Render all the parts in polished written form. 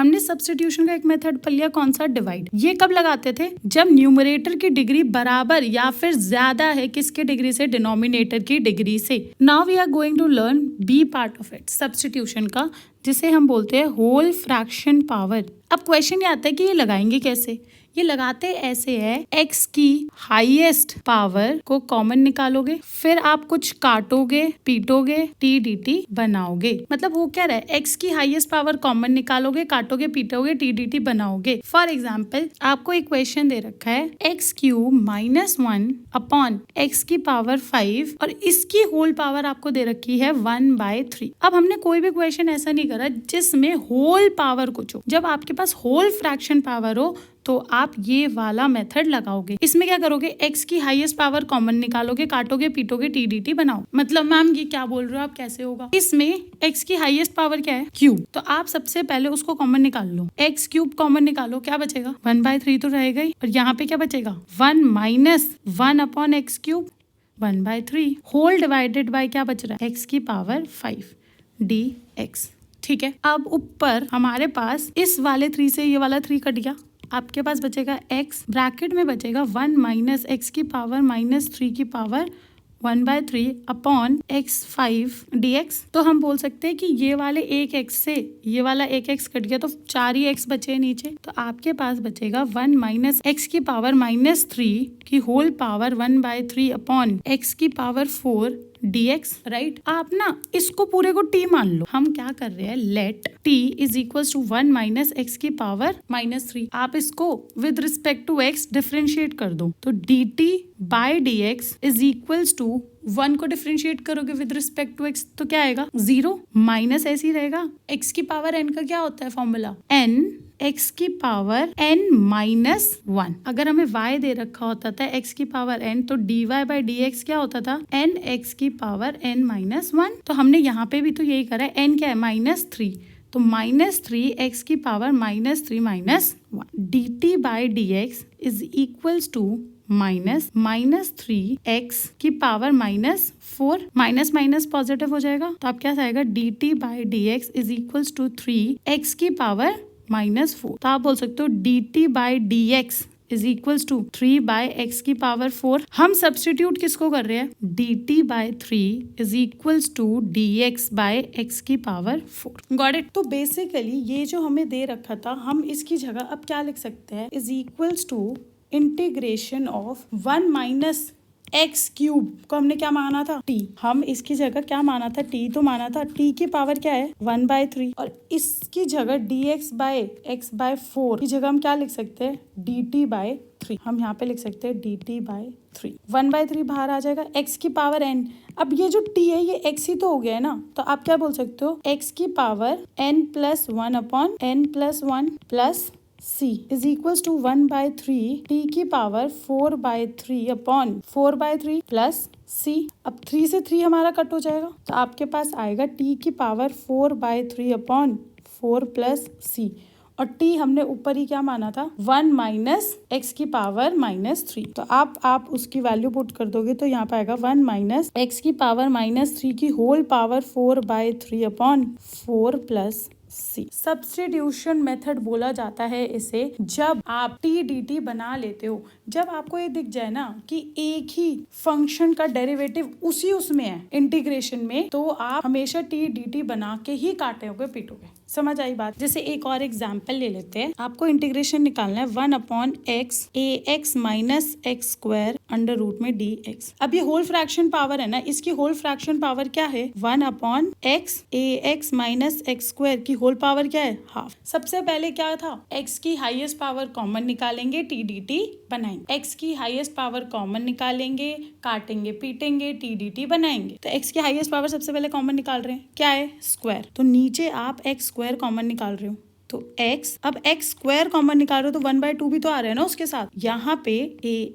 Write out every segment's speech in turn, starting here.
हमने सब्स्टिट्यूशन का एक मेथड पढ़ लिया, कौन सा, डिवाइड। ये कब लगाते थे, जब न्यूमरेटर की डिग्री बराबर या फिर ज्यादा है किसके डिग्री से, डिनोमिनेटर की डिग्री से। Now we are going to learn B part of it, substitution का, जिसे हम बोलते हैं होल फ्रैक्शन पावर। अब क्वेश्चन ये आता है कि ये लगाएंगे कैसे। ये लगाते ऐसे है, x की हाईएस्ट पावर को कॉमन निकालोगे, फिर आप कुछ काटोगे, पीटोगे, टी डी टी बनाओगे। मतलब वो क्या रहा है, x की हाईएस्ट पावर कॉमन निकालोगे, काटोगे, पीटोगे, टी डी टी बनाओगे। फॉर एग्जाम्पल आपको इक्वेशन दे रखा है x³ -1 अपॉन x की पावर 5 और इसकी होल पावर आपको दे रखी है 1/3। अब हमने कोई भी क्वेश्चन ऐसा नहीं करा जिसमें होल पावर कुछ हो। जब आपके पास होल फ्रैक्शन पावर हो तो आप ये वाला मेथड लगाओगे। इसमें क्या करोगे, x की हाईएस्ट पावर कॉमन निकालोगे, काटोगे, पीटोगे, टी डी टी बनाओ। मतलब मैम ये क्या बोल रहे हो आप, कैसे होगा। इसमें x की हाईएस्ट पावर क्या है, क्यूब, तो आप सबसे पहले उसको कॉमन निकाल लो। x³ कॉमन निकालो, क्या बचेगा, 1/3 तो रहेगा ही। और यहाँ पे क्या बचेगा, 1 - 1 upon x³ 1/3 whole divided bye क्या बच रहा है, x की पावर 5 dx। ठीक है, अब ऊपर हमारे पास इस वाले 3 से ये वाला 3 कट गया, आपके पास बचेगा x, ब्रैकेट में बचेगा 1 - x की पावर -3 की पावर 1/3 अपॉन x5 dx। तो हम बोल सकते हैं कि ये वाले एक x से ये वाला एक x कट गया तो 4 ही x बचे नीचे। तो आपके पास बचेगा 1 - x की पावर -3 की होल पावर 1/3 अपॉन x की पावर 4 dx, राइट। आप ना इसको पूरे को t मान लो। हम क्या कर रहे हैं, let t is equal to 1 - x की पावर -3। आप इसको with respect to x differentiate कर दो, तो dt by dx is equals to 1 को डिफरेंशिएट करोगे विद रिस्पेक्ट टू x तो क्या आएगा, 0 माइनस ऐसे ही रहेगा। x की पावर n का क्या होता है फॉर्मूला, n x की पावर n-1। अगर हमें y दे रखा होता था x की पावर n तो dy बाई dx क्या होता था, n x की पावर n-1। तो हमने यहाँ पे भी तो यही करा है, n क्या है, -3, तो -3 x की power -3 -1 dt by dx is equals to -3 x की पावर -4, माइनस माइनस पॉजिटिव हो जाएगा तो आप क्या आएगा, dt by dx is equals to 3 x की पावर -4। तो आप बोल सकते हो dt by dx is equals to 3 by X की पावर 4। हम सब्सटीट्यूट किसको कर रहे हैं, dt by 3 is equals to dx by X की पावर 4। Got it. तो बेसिकली ये जो हमें दे रखा था, हम इसकी जगह अब क्या लिख सकते हैं, is equals to integration of 1 - x³ को हमने क्या माना था, t। हम इसकी जगह क्या माना था, t तो माना था, t की पावर क्या है 1/3 और इसकी जगह dx बाय x बाय 4 की जगह हम क्या लिख सकते हैं, dt बाय 3। हम यहाँ पे लिख सकते हैं dt बाय 3। 1/3 बाहर आ जाएगा, x की पावर n। अब ये जो t है ये x ही तो हो गया है ना, तो आप क्या बोल सकते हो, x की power n+1 upon n+1 plus c is equals to 1/3 t की पावर 4/3 अपॉन 4/3 प्लस c। अब 3 से 3 हमारा कट हो जाएगा तो आपके पास आएगा t की पावर 4/3 अपॉन 4 प्लस c और t हमने ऊपर ही क्या माना था, 1 - x की पावर -3। तो आप उसकी वैल्यू पुट कर दोगे तो यहाँ पे आएगा 1 - x की पावर -3 की होल पावर 4/3 अपॉन 4 प्लस सी। सब्स्टिट्यूशन मेथड बोला जाता है इसे, जब आप टी डी टी बना लेते हो। जब आपको ये दिख जाए ना कि एक ही फंक्शन का डेरिवेटिव उसी उसमें है इंटीग्रेशन में, तो आप हमेशा टी डी टी बना के ही काटोगे पीटोगे। समझ आई बात। जैसे एक और एग्जाम्पल ले लेते हैं, आपको इंटीग्रेशन निकालना है 1/x ax minus X square under root में dx। अब ये होल फ्रैक्शन पावर है ना, इसकी होल फ्रैक्शन पावर क्या है, 1/x ax minus X square की होल पावर क्या है, हाफ। सबसे पहले क्या था, x की हाईएस्ट पावर कॉमन निकालेंगे, टी डी टी बनाएंगे। x की हाईएस्ट पावर कॉमन निकालेंगे, काटेंगे पीटेंगे, टी डी टी बनाएंगे। तो x की हाईएस्ट पावर सबसे पहले कॉमन निकाल रहे हैं, क्या है, स्क्वायर। तो नीचे आप x स्क्वायर कॉमन निकाल रहे हो तो x, अब x स्क्वायर कॉमन निकाल रहे हो तो 1/2 भी तो आ रहा है ना उसके साथ। यहाँ पे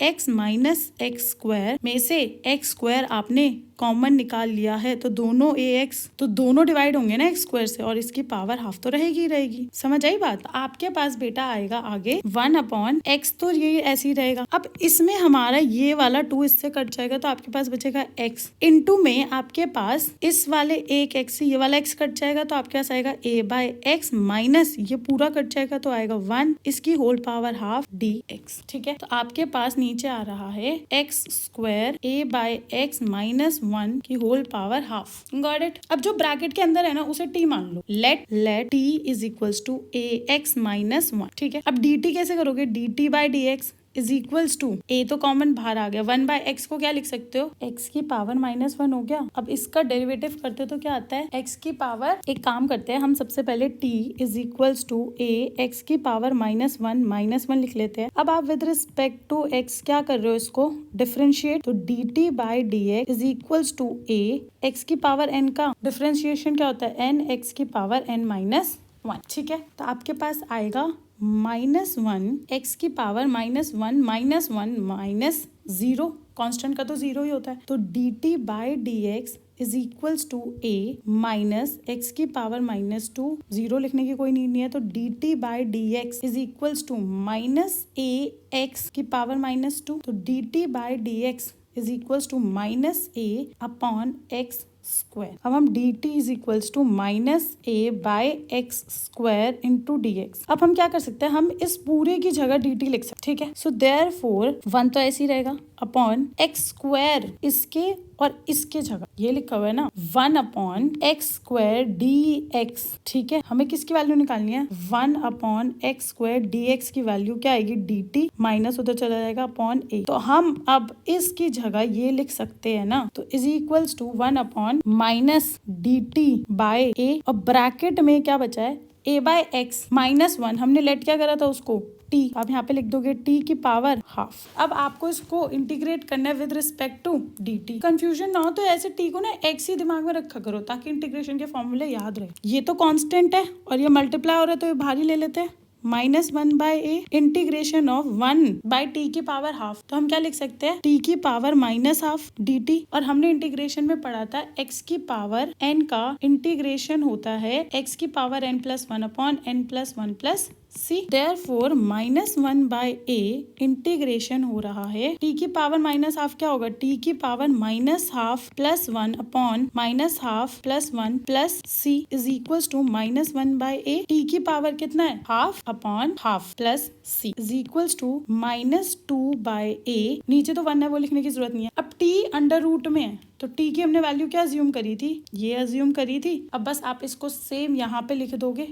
ax माइनस एक्स स्क्वायर में से x स्क्वायर आपने कॉमन निकाल लिया है तो दोनों ax तो दोनों डिवाइड होंगे ना x स्क्वायर से और इसकी पावर हाफ तो रहेगी रहेगी। समझ आई बात। आपके पास बेटा आएगा आगे 1/x, तो ये ऐसे ही रहेगा। अब इसमें हमारा ये वाला 2 इससे कट जाएगा तो आपके पास बचेगा x। इनटू में आपके पास इस वाले एक x से ये वाला x कट जाएगा तो आपके पास आएगा a/x माइनस ये पूरा कट जाएगा तो आएगा 1 इसकी होल पावर हाफ dx। ठीक है, तो आपके पास नीचे आ रहा है x square a by x minus 1 की whole power half. Got it. अब जो ब्रैकेट के अंदर है ना उसे t मान लो। Let t is equals to ax minus 1। ठीक है, अब dt कैसे करोगे? dt by dx is equals to a तो कॉमन बाहर आ गया, 1 बाय x को क्या लिख सकते हो? x की पावर माइनस 1 हो गया। अब इसका डेरिवेटिव करते तो क्या आता है? x की पावर, एक काम करते हैं हम सबसे पहले t is equals to a x की पावर माइनस 1 लिख लेते हैं। अब आप विद रिस्पेक्ट टू x क्या कर रहे हो? इसको डिफरेंशिएट। तो dt by dx is equals to a x की पावर n का डिफरेंशिएशन क्या होता है? n x की पावर n माइनस 1। ठीक है, तो आपके पास आएगा -1 x की पावर -1 माइनस 0। कांस्टेंट का तो 0 ही होता है। तो dt by dx is equals to a minus x की पावर -2। 0 लिखने की कोई नीड नहीं है, तो dt by dx is equals to minus a x की पावर -2। तो dt by dx is equals to minus a upon x square. अब हम dt is equals to minus a by X square into dx। अब हम क्या कर सकते हैं? हम इस पूरे की जगह dt लिख सकते हैं। ठीक है, सो देयरफॉर 1 तो ऐसे ही रहेगा अपॉन एक्स स्क्वायर इसके और इसके जगह ये लिखा हुआ है ना 1 अपॉन एक्स स्क्वायर dx। ठीक है, हमें किसकी वैल्यू निकालनी है? 1 अपॉन एक्स स्क्वायर dx की वैल्यू क्या आएगी? dt माइनस उधर चला जाएगा अपॉन a। तो हम अब इसकी जगह ये लिख सकते हैं ना, तो is equals to 1 upon minus dt by a और ब्रैकेट में क्या बचा है? a by X minus 1। हमने लेट क्या करा था उसको? t। आप यहाँ पे लिख दोगे t की पावर हाफ। अब आपको इसको इंटीग्रेट करना है with respect to dt। Confusion ना हो तो ऐसे t को ना x ही दिमाग में रखा करो ताकि इंटीग्रेशन के फॉर्मूले याद रहे। ये तो कांस्टेंट है और ये मल्टीप्लाई हो रहा है तो ये भारी ले लेते हैं। -1 by A integration of 1 by T की पावर हाफ। तो हम क्या लिख सकते हैं? t की पावर माइनस हाफ dt। और हमने इंटीग्रेशन में पढ़ा था x की पावर n का इंटीग्रेशन होता है x की power n+1 upon n+1 plus c। Therefore -1 by a integration हो रहा है t की पावर माइनस हाफ क्या होगा? t की power minus half plus 1 upon minus half plus 1 plus c is equal to -1 by a। t की power कितना है? Half upon half plus c is equal to -2 by a। नीचे तो 1 है वो लिखने की जरूरत नहीं है। अब t अंडर रूट में है तो t की हमने वैल्यू क्या अज्यूम करी थी? ये अज्यूम करी थी। अब बस आप इसको सेम यहाँ पे लिख दोगे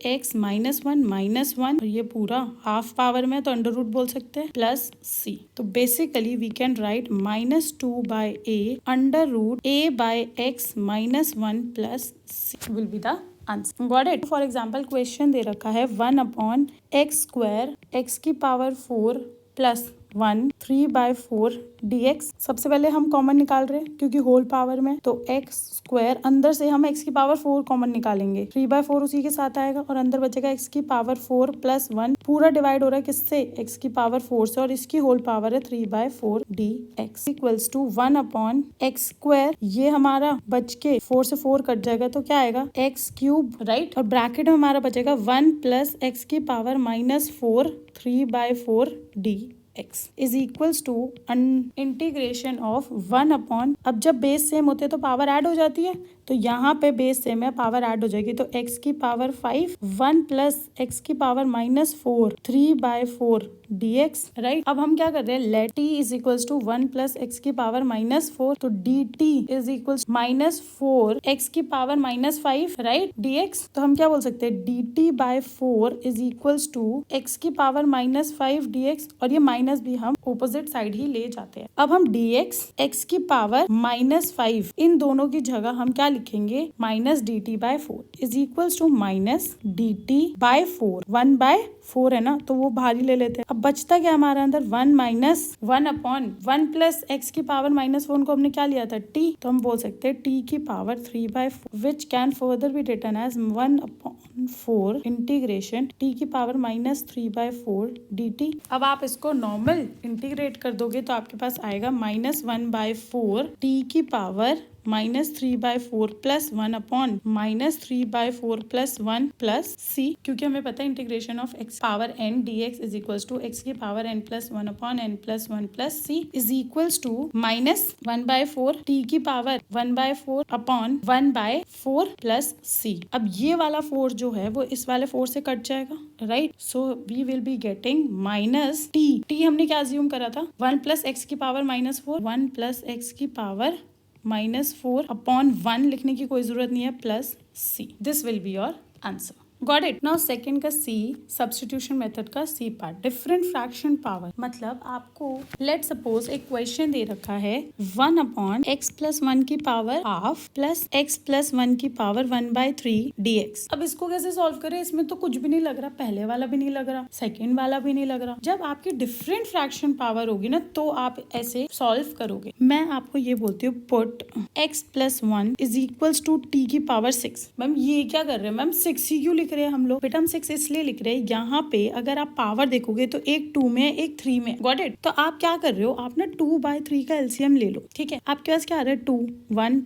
ax -1 और ये पूरा हाफ पावर में तो अंडर रूट बोल सकते हैं प्लस c। तो basically we can write -2 by a under root a by x -1 plus c will be the answer. Got it? For example question दे रखा है 1 अपॉन एक्स स्क्वायर x की पावर 4 प्लस 1 3/4 dx। सबसे पहले हम common निकाल रहे हैं क्योंकि होल पावर में, तो x स्क्वायर अंदर से हम x की पावर 4 कॉमन निकालेंगे, 3/4 उसी के साथ आएगा और अंदर बचेगा x की पावर 4 प्लस 1। पूरा डिवाइड हो रहा है किससे? x की पावर 4 से और इसकी होल पावर है 3/4 dx equals to 1 upon X square. ये हमारा बच के 4 से 4 कट जाएगा तो क्या आएगा? x cube. राइट, और ब्रैकेट में हमारा बचेगा 1 प्लस एक्स की power -4 3/4 dx is equals to integration of 1 upon, अब जब बेस सेम होते हैं तो पावर ऐड हो जाती है, तो यहाँ पे बेस सेम है पावर ऐड हो जाएगी, तो x की पावर 5 1 प्लस एक्स की पावर -4 3/4 dx। राइट, अब हम क्या कर रहे हैं? Let t is equals to 1 plus x की पावर -4, तो dt इज इक्वल्स -4 एक्स की पावर -5 राइट dx। तो हम क्या बोल सकते हैं? dt/4 is equals to X की पावर -5 dx और ये माइनस भी हम ऑपोजिट साइड ही ले जाते हैं। अब हम dx x की पावर -5 इन दोनों की जगह हम क्या लिखेंगे? -dt/4 is equals to -dt/4 1/4 है ना, तो वो भारी ले लेते हैं। अब बचता क्या हमारा अंदर? 1 अपॉन 1 प्लस एक्स की पावर -4 को हमने क्या लिया था? t, तो हम बोल सकते हैं t की power 3/4 which can further be written as 1 upon 4 integration t की पावर -3/4 dt। अब आप इसको नॉर्मल इंटीग्रेट कर दोगे तो आपके पास आएगा -1/4 t की power -3/4 plus 1 upon -3/4 plus 1 plus c, क्योंकि हमें पता है integration of x power n dx is equals to x की power n plus 1 upon n plus 1 plus c is equals to -1/4 t की पावर 1/4 अपॉन 1/4 प्लस c। अब ये वाला 4 जो है वो इस वाले 4 से कट जाएगा, right? So we will be getting minus t हमने क्या अज्यूम करा था, 1 प्लस एक्स की पावर -4, 1 प्लस एक्स की पावर -4 अपॉन 1 लिखने की कोई जरूरत नहीं है, plus c। This will be your answer. Got it? Now second का C, सब्स्टिट्यूशन मेथड का C part, different fraction power. मतलब आपको लेट सपोज एक क्वेश्चन दे रखा है 1 अपॉन x प्लस 1 की power half plus x plus 1 की पावर 1/3 dx। अब इसको कैसे सॉल्व करें? इसमें तो कुछ भी नहीं लग रहा, पहले वाला भी नहीं लग रहा, सेकेंड वाला भी नहीं लग रहा। जब आपकी डिफरेंट फ्रैक्शन पावर होगी ना तो आप ऐसे सॉल्व करोगे। मैं आपको ये बोलती हूँ put x plus 1 is equals to t की पावर 6। मैम ये क्या कर रहे हैं? मैम 6 ही क्यों लिख रहे हैं हम लोग? बेटा हम 6 इसलिए लिख रहे हैं, यहाँ पे अगर आप पावर देखोगे तो एक 2 में एक 3 में। Got it? तो आप क्या कर रहे हो, आप ना 2/3 का एलसीएम ले लो, ठीक है? आपके पास क्या आ रहा है, 2 1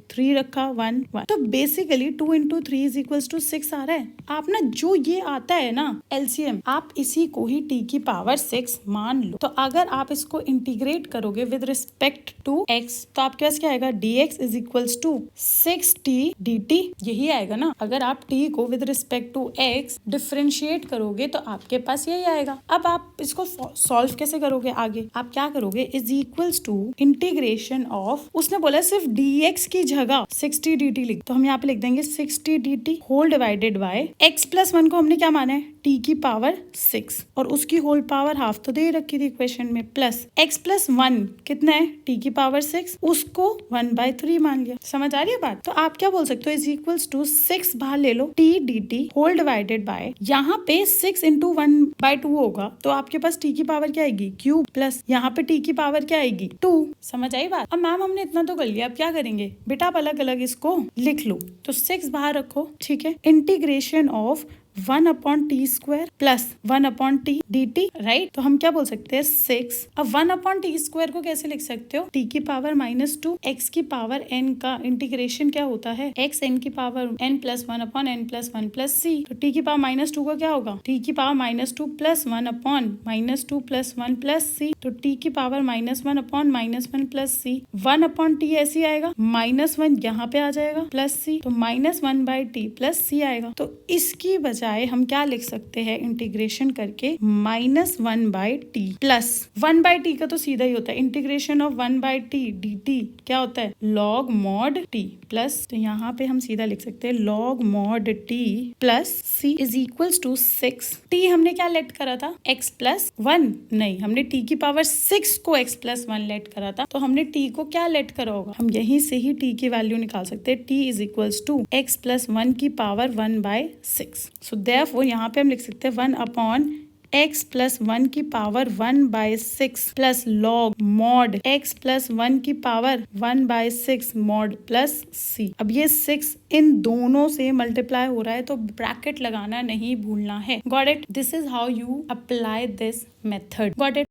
3 रखा 1 1, तो बेसिकली 2 × 3 इज इक्वल्स टू 6 आ रहा है। आप ना जो ये आता है ना एलसीएम, आप इसी को ही t की पावर 6 मान लो। तो अगर आप इसको इंटीग्रेट करोगे विद रिस्पेक्ट टू x, तो आपके पास क्या आएगा, dx is equals to 6t dt, यही आएगा ना। अगर आप t को with respect to x differentiate करोगे तो आपके पास यही आएगा। अब आप इसको सॉल्व कैसे करोगे? आगे आप क्या करोगे, is equals to integration of, उसने बोला सिर्फ dx की जगह 60 dt लिख, तो हम यहाँ पे लिख देंगे 60 dt whole divided by x plus 1 को हमने क्या माना है, t की पावर 6, और उसकी होल पावर हाफ तो दे रखी थी इक्वेशन में, प्लस x प्लस 1 कितना है, t की पावर 6, उसको 1/3 मान लिया। समझ आ रही है बात? तो आप क्या बोल सकते हो, इज इक्वल्स टू 6 बाहर ले लो, t dt whole divided by, यहाँ पे 6 × 1/2 होगा, तो आपके पास t की पावर क्या आएगी, क्यूब, प्लस यहाँ पे t की पावर क्या आएगी, 2। समझ आई बात? अब मैम हमने इतना तो कर लिया, अब क्या करेंगे बेटा, आप अलग अलग इसको लिख लो। तो 6 बाहर रखो, ठीक है, integration of 1/t² plus 1/t dt, right? तो हम क्या बोल सकते हैं, 6। अब 1/t² को कैसे लिख सकते हो, t की पावर -2 x की पावर n का इंटीग्रेशन क्या होता है, x n की power n plus 1/n plus 1 plus c। तो t की पावर -2 का क्या होगा, t की power -2 plus 1/-2 plus 1 plus c। तो t की पावर -1/-1 प्लस c, 1/t ऐसे आएगा, -1 यहाँ पे आ जाएगा प्लस c, तो -1/t प्लस c आएगा। तो इसकी बजाय हम क्या लिख सकते हैं, इंटीग्रेशन करके -1/t प्लस 1/t का तो सीधा ही होता है, इंटीग्रेशन ऑफ 1/t dt क्या होता है, log mod t प्लस, तो यहाँ पे हम सीधा लिख सकते हैं log mod t plus c is equals to 6। t हमने क्या लेट करा था, x प्लस 1, नहीं हमने t की पावर 6 को x प्लस 1 लेट करा था, तो हमने t को क्या लेट करा होगा, हम यहीं से ही t की वैल्यू निकाल सकते हैं, t is equals to x plus 1 की पावर 1/6। सो देयरफॉर यहाँ पे हम लिख सकते हैं 1/x प्लस 1 की power 1/6 plus log mod x plus 1 की पावर 1/6 मॉड प्लस c। अब ये 6 इन दोनों से मल्टीप्लाई हो रहा है, तो ब्रैकेट लगाना नहीं भूलना है। Got it? This is how you apply this method. Got it?